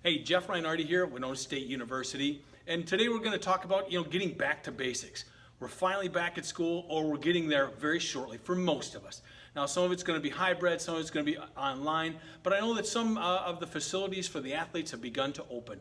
Hey, Jeff Reinardi here at Winona State University, and today we're going to talk about getting back to basics. We're finally back at school, or we're getting there very shortly for most of us. Now, some of it's going to be hybrid, some of it's going to be online, but I know that some of the facilities for the athletes have begun to open,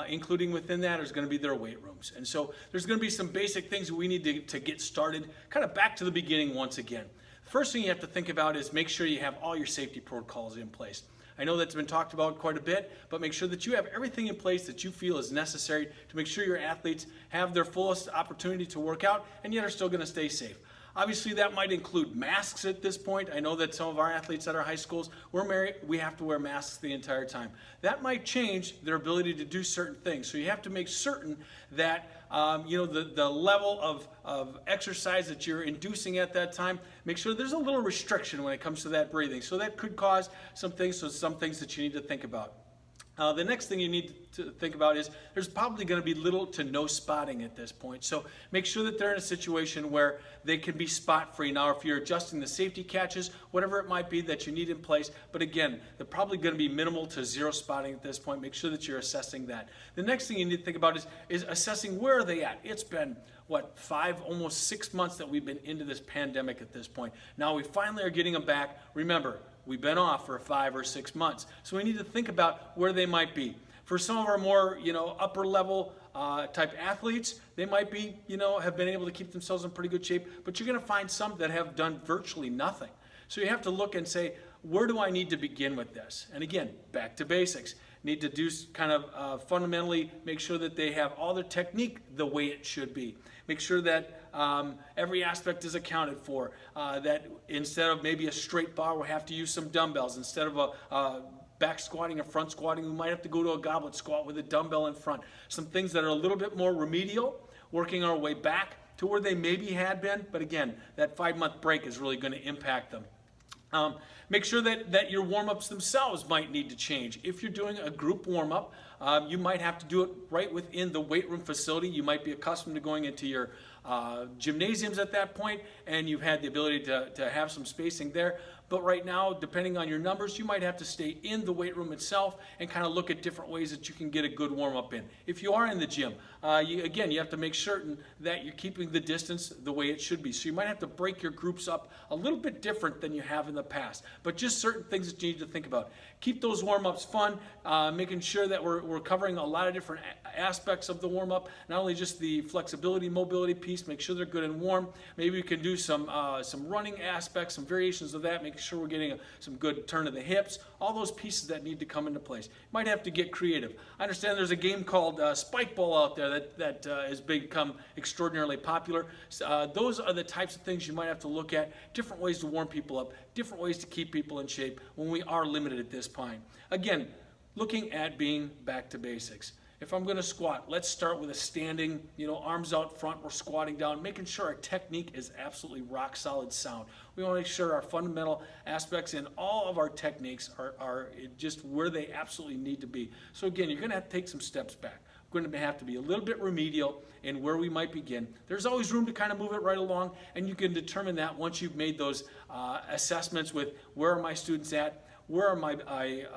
including within that is going to be their weight rooms. And so there's going to be some basic things that we need to get started, kind of back to the beginning once again. First thing you have to think about is make sure you have all your safety protocols in place. I know that's been talked about quite a bit, but make sure that you have everything in place that you feel is necessary to make sure your athletes have their fullest opportunity to work out and yet are still going to stay safe. Obviously, that might include masks at this point. I know that some of our athletes at our high schools, we have to wear masks the entire time. That might change their ability to do certain things. So you have to make certain that the level of exercise that you're inducing at that time, make sure there's a little restriction when it comes to that breathing. So that could cause some things that you need to think about. The next thing you need to think about is there's probably going to be little to no spotting at this point. So make sure that they're in a situation where they can be spot free. Now, if you're adjusting the safety catches, whatever it might be that you need in place, but again, they're probably going to be minimal to zero spotting at this point. Make sure that you're assessing that. The next thing you need to think about is assessing where are they at. It's been, almost 6 months that we've been into this pandemic at this point. Now we finally are getting them back. Remember, we've been off for 5 or 6 months. So we need to think about where they might be. For some of our more, upper level type athletes, they might be, have been able to keep themselves in pretty good shape, but you're going to find some that have done virtually nothing. So you have to look and say, where do I need to begin with this? And again, back to basics. Need to do fundamentally make sure that they have all their technique the way it should be. Make sure that every aspect is accounted for. That instead of maybe a straight bar, we'll have to use some dumbbells. Instead of a back squatting or front squatting, we might have to go to a goblet squat with a dumbbell in front. Some things that are a little bit more remedial, working our way back to where they maybe had been. But again, that 5-month break is really going to impact them. Make sure that your warm-ups themselves might need to change. If you're doing a group warm-up, you might have to do it right within the weight room facility. You might be accustomed to going into your gymnasiums at that point, and you've had the ability to have some spacing there. But right now, depending on your numbers, you might have to stay in the weight room itself and kind of look at different ways that you can get a good warm-up in. If you are in the gym, you have to make certain that you're keeping the distance the way it should be. So you might have to break your groups up a little bit different than you have in the past. But just certain things that you need to think about. Keep those warm-ups fun, making sure that we're covering a lot of different aspects of the warm-up, not only just the flexibility, mobility piece, make sure they're good and warm. Maybe we can do some running aspects, some variations of that, making sure we're getting some good turn of the hips, all those pieces that need to come into place. Might have to get creative. I understand there's a game called Spike Ball out there that has become extraordinarily popular. Those are the types of things you might have to look at, different ways to warm people up, different ways to keep people in shape when we are limited at this point. Again, looking at being back to basics. If I'm going to squat, let's start with a standing, arms out front, we're squatting down, making sure our technique is absolutely rock solid sound. We want to make sure our fundamental aspects in all of our techniques are just where they absolutely need to be. So again, you're going to have to take some steps back. We're going to have to be a little bit remedial in where we might begin. There's always room to kind of move it right along, and you can determine that once you've made those assessments with where are my students at, where are my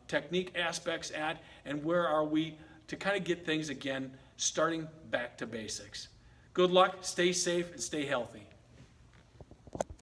technique aspects at, and where are we to kind of get things again starting back to basics. Good luck, stay safe, and stay healthy.